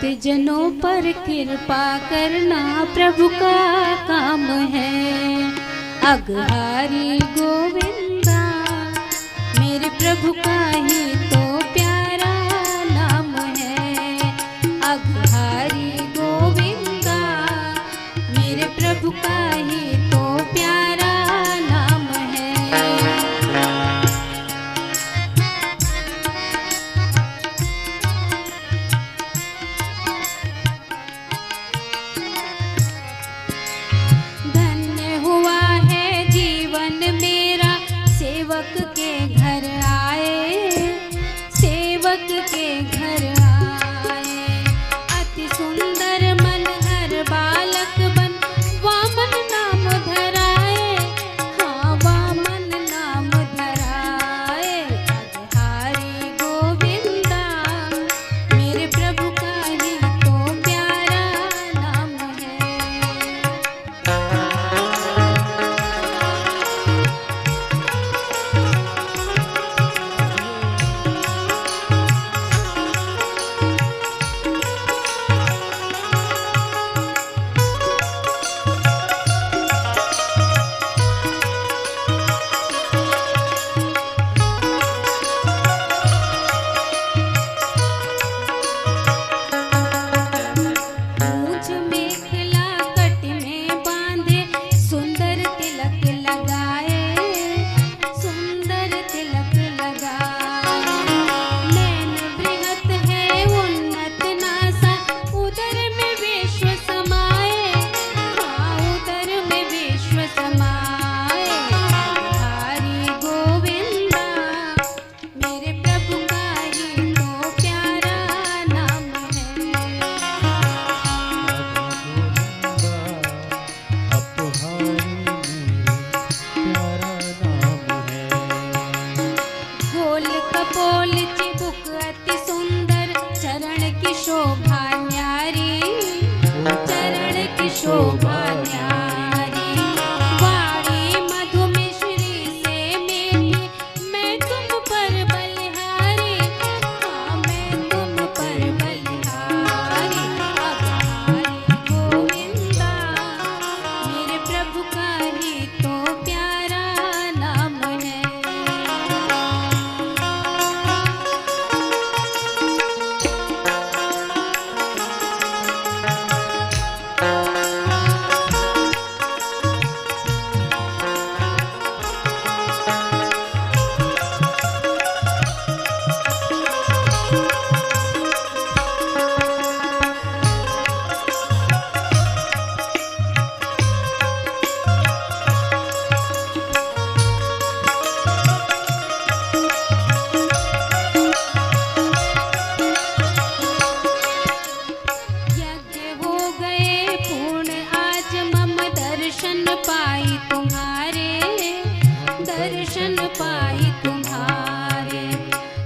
भक्त जनों पर कृपा करना प्रभु का काम है। अघहारी गोविंदा मेरे प्रभु का ही तो प्यारा नाम है। अघहारी गोविंदा मेरे प्रभु का ही तो प्यारा नाम है। धन्य हुआ है जीवन मेरा सेवक के घर आए, सेवक के घर आए। अति सुंदर मनहर बालक बन वामन नाम धराए, हाँ वामन नाम धराए। अघहारी गोविंदा मेरे प्रभु का ही तो प्यारा नाम है। मूंछ मेखला कट में बांधे सुंदर तिलक लगाए, सुंदर तिलक लगाए। नैन बृहत है उन्नत नासा उदर में विश्व समाए, हाँ उदर में विश्व समाए। अघहारी गोविंदा मेरे प्रभु का ही तो प्यारा नाम है। गोल कपोल चिबुक अति सुंदर चरण की शोभा न्यारी, चरण की शोभा न्यारी। वाणी मधु मिश्री से मेरी मैं तुम पर बलिहारी, हाँ मैं तुम पर बलिहारी। अघहारी गोविंदा मेरे प्रभु का ही तो प्यारा नाम है। यज्ञ हो गए पूर्ण आज मम दर्शन पाई तुम्हारे, दर्शन पाई तुम्हारे।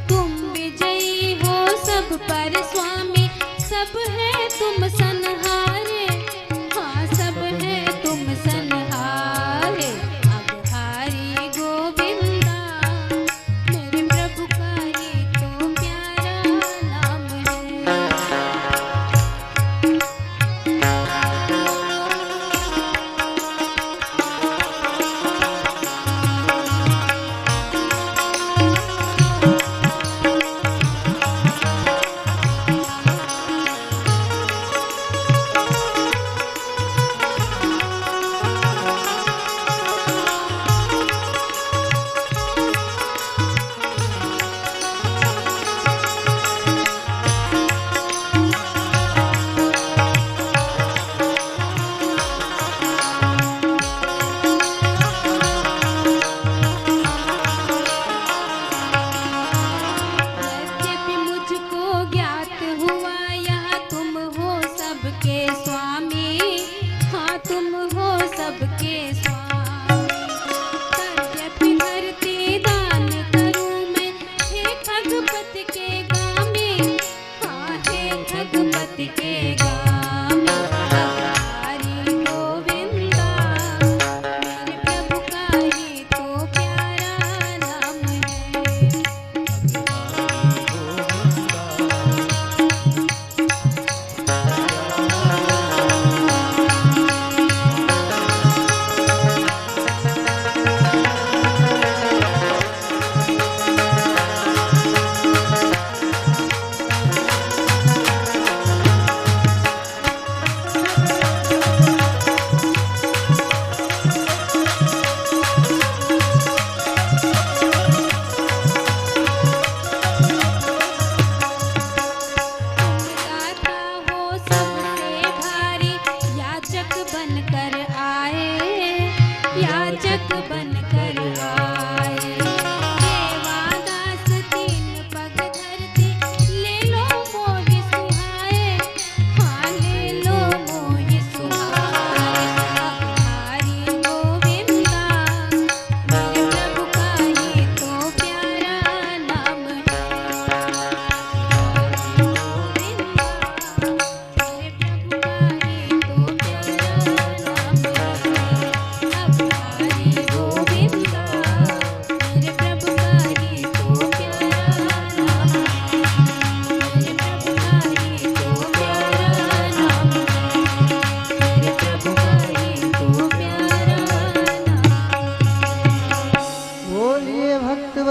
तुम विजयी हो सब पर स्वामी, सब है तुम सनहारे, हाँ सब है तुम सनहारे। अघहारी गोविंदा मेरे प्रभु का ही तो प्यारा नाम है। यद्यपि मुझको ज्ञात हुआ यह तुम हो सबके स्वामी, हाँ तुम हो सबके स्वामी। तद्यपि धरती दान करूं मैं हे खगपति के गामी, हाँ हे खगपति के गामी। अघहारी गोविंदा मेरे प्रभु का ही तो प्यारा नाम है।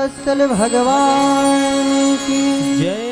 वत्सल भगवान की जय।